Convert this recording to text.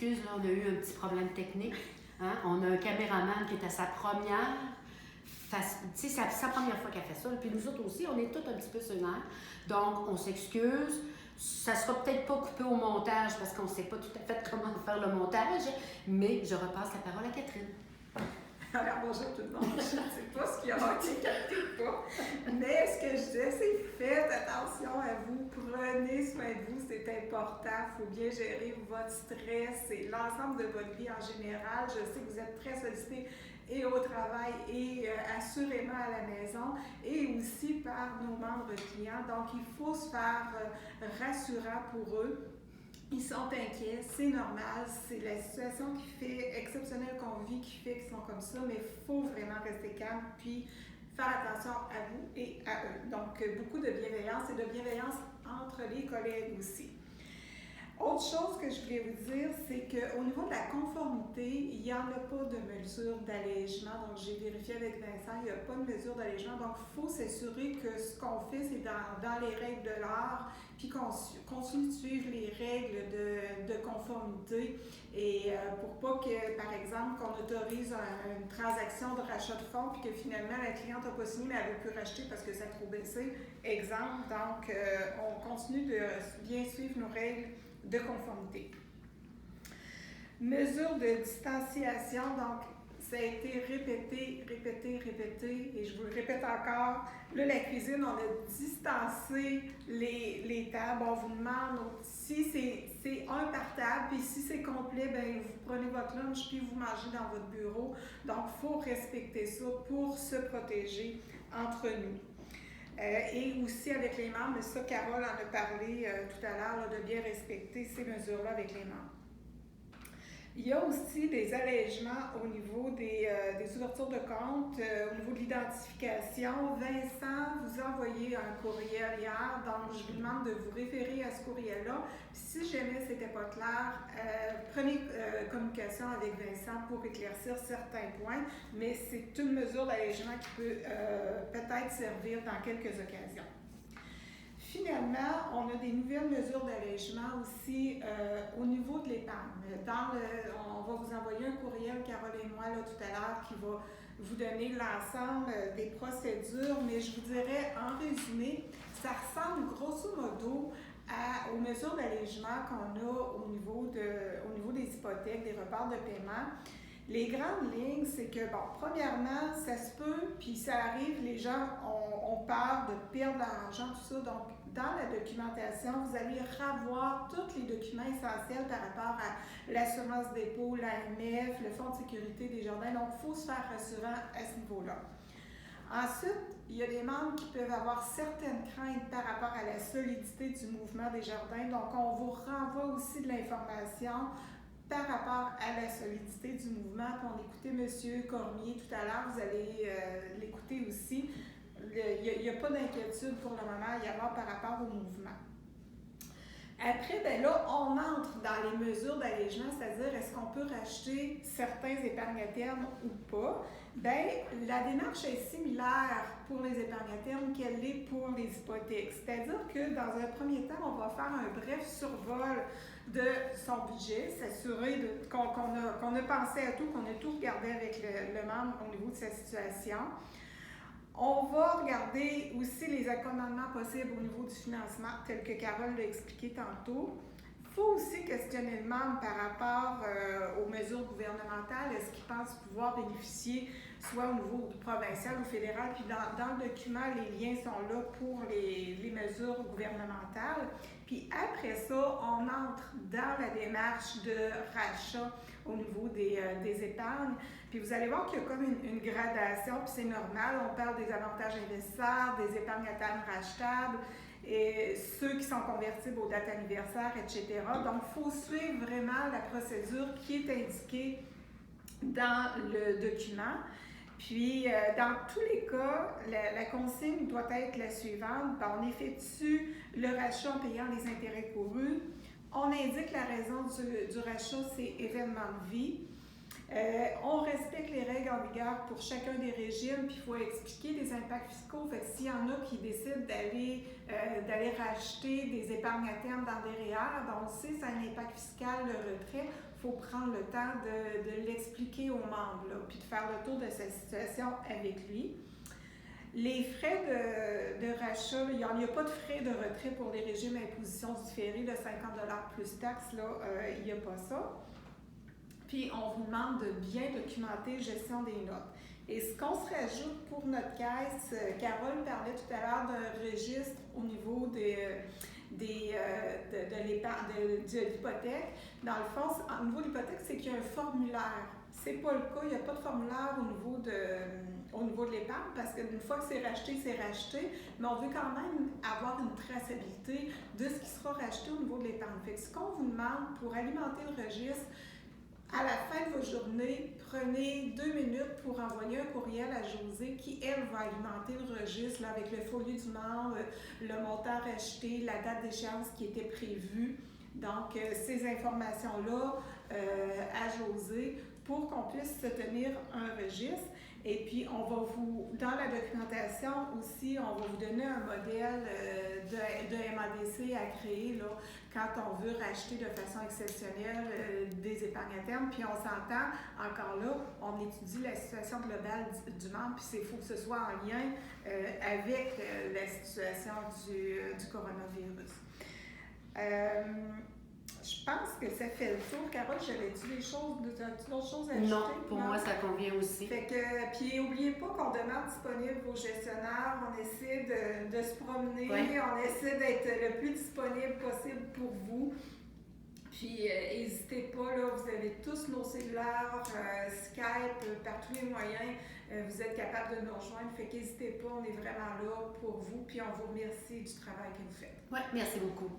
s'excuse, là, on a eu un petit problème technique. Hein? On a un caméraman qui est à sa première c'est sa première fois qu'elle fait ça. Puis nous autres aussi, on est tous un petit peu sur l'air. Donc, on s'excuse. Ça sera peut-être pas coupé au montage parce qu'on ne sait pas tout à fait comment faire le montage, mais je repasse la parole à Catherine. Alors, bonjour tout le monde. Je ne sais pas ce qui aura été capté ou pas, mais ce que je disais, c'est faites attention à vous, prenez soin de vous, c'est important. Il faut bien gérer votre stress et l'ensemble de votre vie en général. Je sais que vous êtes très sollicités et au travail et assurément à la maison et aussi par nos membres clients. Donc, il faut se faire rassurant pour eux. Ils sont inquiets, c'est normal, c'est la situation qui fait exceptionnelle qu'on vit qui fait qu'ils sont comme ça, mais il faut vraiment rester calme puis faire attention à vous et à eux. Donc, beaucoup de bienveillance et de bienveillance entre les collègues aussi. Autre chose que je voulais vous dire, c'est qu'au niveau de la conformité, il n'y en a pas de mesure d'allègement. Donc, j'ai vérifié avec Vincent, il n'y a pas de mesure d'allègement. Donc, il faut s'assurer que ce qu'on fait, c'est dans les règles de l'art, puis qu'on continue de suivre les règles de conformité. Et pour pas que, par exemple, qu'on autorise une transaction de rachat de fonds, puis que finalement, la cliente n'a pas signé, mais elle veut plus racheter parce que ça a trop baissé. Exemple, donc, on continue de bien suivre nos règles de conformité. Mesure de distanciation, donc ça a été répété, et je vous le répète encore. Là, la cuisine, on a distancé les tables. On vous demande si c'est un par table, puis si c'est complet, bien, vous prenez votre lunch puis vous mangez dans votre bureau. Donc, il faut respecter ça pour se protéger entre nous. Et aussi avec les membres, mais ça, Carole en a parlé tout à l'heure, de bien respecter ces mesures-là avec les membres. Il y a aussi des allègements au niveau des ouvertures de compte, au niveau de l'identification. Vincent vous a envoyé un courriel hier, donc je vous demande de vous référer à ce courriel-là. Si jamais ce n'était pas clair, prenez communication avec Vincent pour éclaircir certains points, mais c'est une mesure d'allègement qui peut peut-être servir dans quelques occasions. Finalement, on a des nouvelles mesures d'allègement aussi au niveau de l'épargne. On va vous envoyer un courriel, Carole et moi, là, tout à l'heure, qui va vous donner l'ensemble des procédures, mais je vous dirais, en résumé, ça ressemble grosso modo aux mesures d'allègement qu'on a au niveau des hypothèques, des reports de paiement. Les grandes lignes, c'est que, bon, premièrement, ça se peut, puis ça arrive, les gens ont peur de perdre leur argent, tout ça. Donc, dans la documentation, vous allez revoir tous les documents essentiels par rapport à l'assurance dépôt, l'AMF, le Fonds de sécurité des jardins. Donc, il faut se faire rassurant à ce niveau-là. Ensuite, il y a des membres qui peuvent avoir certaines craintes par rapport à la solidité du mouvement des jardins. Donc, on vous renvoie aussi de l'information par rapport à la solidité du mouvement. Puis on écoutait M. Cormier tout à l'heure, vous allez l'écouter aussi. Il n'y a pas d'inquiétude pour le moment à y avoir par rapport au mouvement. Après, bien là, on entre dans les mesures d'allègement, c'est-à-dire est-ce qu'on peut racheter certains épargnes à terme ou pas? Bien, la démarche est similaire pour les épargnes à terme qu'elle l'est pour les hypothèques. C'est-à-dire que dans un premier temps, on va faire un bref survol de son budget, s'assurer qu'on a pensé à tout, qu'on a tout regardé avec le membre au niveau de sa situation. On va regarder aussi les accommodements possibles au niveau du financement, tel que Carole l'a expliqué tantôt. Il faut aussi questionner le membre par rapport aux mesures gouvernementales. Est-ce qu'il pense pouvoir bénéficier soit au niveau provincial ou fédéral? Puis dans le document, les liens sont là pour les mesures gouvernementales. Puis après ça, on entre dans la démarche de rachat au niveau des épargnes. Puis vous allez voir qu'il y a comme une gradation, puis c'est normal. On parle des avantages investisseurs, des épargnes à terme rachetables, et ceux qui sont convertibles aux dates anniversaires, etc. Donc, il faut suivre vraiment la procédure qui est indiquée dans le document. Puis, dans tous les cas, la consigne doit être la suivante. On effectue le rachat en payant les intérêts courus. On indique la raison du rachat, c'est événement de vie. On respecte les règles en vigueur pour chacun des régimes, puis il faut expliquer les impacts fiscaux. Fait que s'il y en a qui décident d'aller racheter des épargnes à terme dans des REER, on sait que ça a un impact fiscal, le retrait. Il faut prendre le temps de l'expliquer aux membres, là, puis de faire le tour de sa situation avec lui. Les frais de rachat, il n'y a pas de frais de retrait pour les régimes impositions différées de 50 plus taxes, là, il n'y a pas ça. Puis on vous demande de bien documenter gestion des notes. Et ce qu'on se rajoute pour notre caisse, Carole parlait tout à l'heure d'un registre au niveau de l'hypothèque. Dans le fond, au niveau de l'hypothèque, c'est qu'il y a un formulaire. C'est pas le cas, il n'y a pas de formulaire au niveau de l'épargne parce qu'une fois que c'est racheté, mais on veut quand même avoir une traçabilité de ce qui sera racheté au niveau de l'épargne. Fait que ce qu'on vous demande pour alimenter le registre, à la fin de votre journée, prenez 2 minutes pour envoyer un courriel à Josée qui, elle, va alimenter le registre là, avec le folio du membre, le montant racheté, la date d'échéance qui était prévue. Donc, ces informations-là à Josée pour qu'on puisse se tenir un registre. Et puis, on va vous, dans la documentation aussi, on va vous donner un modèle de MADC à créer là, quand on veut racheter de façon exceptionnelle des épargnes à terme. Puis on s'entend, encore là, on étudie la situation globale du membre, puis il faut que ce soit en lien avec la situation du coronavirus. Je pense que ça fait le tour. Carole, j'avais-tu d'autres choses à ajouter? Non, pour moi, ça convient aussi. Fait que, puis n'oubliez pas qu'on demeure disponible aux gestionnaires. On essaie de se promener. Ouais. On essaie d'être le plus disponible possible pour vous. Puis n'hésitez pas, là, vous avez tous nos cellulaires, Skype, par tous les moyens. Vous êtes capable de nous rejoindre. Fait qu'hésitez pas, on est vraiment là pour vous. Puis on vous remercie du travail que vous faites. Oui, merci beaucoup.